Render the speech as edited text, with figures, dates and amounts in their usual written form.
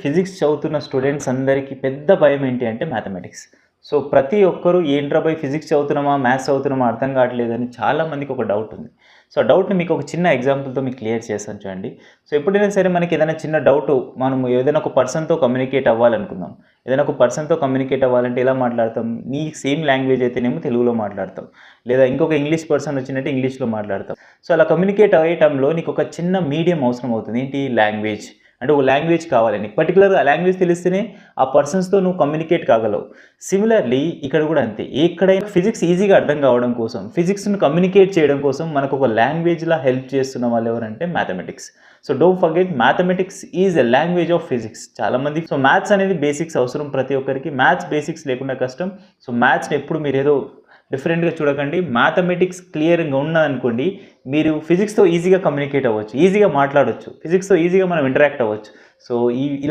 Physics చదువుతున్న students అందరికీ పెద్ద భయం ఏంటి అంటే మ్యాథమెటిక్స్. సో, ప్రతి ఒక్కరు ఏంట్రా బై ఫిజిక్స్ చదువుతున్నామా, మ్యాథ్స్ చదువుతున్నామా అర్థం కావట్లేదని చాలా మందికి ఒక డౌట్ ఉంది. సో, ఆ డౌట్‌ని మీకు ఒక చిన్న ఎగ్జాంపుల్‌తో మీకు క్లియర్ చేస్తాను చూడండి. సో, ఎప్పుడైనా సరే మనకి ఏదైనా చిన్న డౌటు మనము ఏదైనా ఒక పర్సన్‌తో కమ్యూనికేట్ అవ్వాలనుకుందాం. ఏదైనా ఒక పర్సన్‌తో కమ్యూనికేట్ అవ్వాలంటే ఎలా మాట్లాడతాం? నీ సేమ్ లాంగ్వేజ్ అయితేనేమో తెలుగులో మాట్లాడతాం. లేదా ఇంకొక ఇంగ్లీష్ పర్సన్ వచ్చినట్టు ఇంగ్లీష్‌లో మాట్లాడతాం. సో, అలా కమ్యూనికేట్ అయ్యే టైంలో నీకు ఒక చిన్న మీడియం అవసరం అవుతుంది. ఏంటి? లాంగ్వేజ్. అంటే ఒక లాంగ్వేజ్ కావాలి నీకు. పర్టిక్యులర్‌గా ఆ లాంగ్వేజ్ తెలిస్తేనే ఆ పర్సన్స్‌తో నువ్వు కమ్యూనికేట్ కాగలవు. సిమిలర్‌లీ ఇక్కడ కూడా అంతే. ఎక్కడైనా ఫిజిక్స్ ఈజీగా అర్థం కావడం కోసం, ఫిజిక్స్‌ని కమ్యూనికేట్ చేయడం కోసం మనకు ఒక లాంగ్వేజ్‌లా హెల్ప్ చేస్తున్న వాళ్ళు ఎవరంటే mathematics. So, don't forget mathematics is a language of physics. చాలామంది సో, మ్యాథ్స్ అనేది బేసిక్స్ అవసరం ప్రతి ఒక్కరికి. మ్యాథ్స్ బేసిక్స్ లేకుండా కష్టం. సో, మ్యాథ్స్‌ని ఎప్పుడు మీరేదో డిఫరెంట్‌గా చూడకండి. మ్యాథమెటిక్స్ క్లియర్‌గా ఉన్నదనుకోండి, మీరు ఫిజిక్స్‌తో ఈజీగా కమ్యూనికేట్ అవ్వచ్చు. ఈజీగా మాట్లాడొచ్చు. ఫిజిక్స్‌తో ఈజీగా మనం ఇంటరాక్ట్ అవ్వచ్చు. సో, ఇలా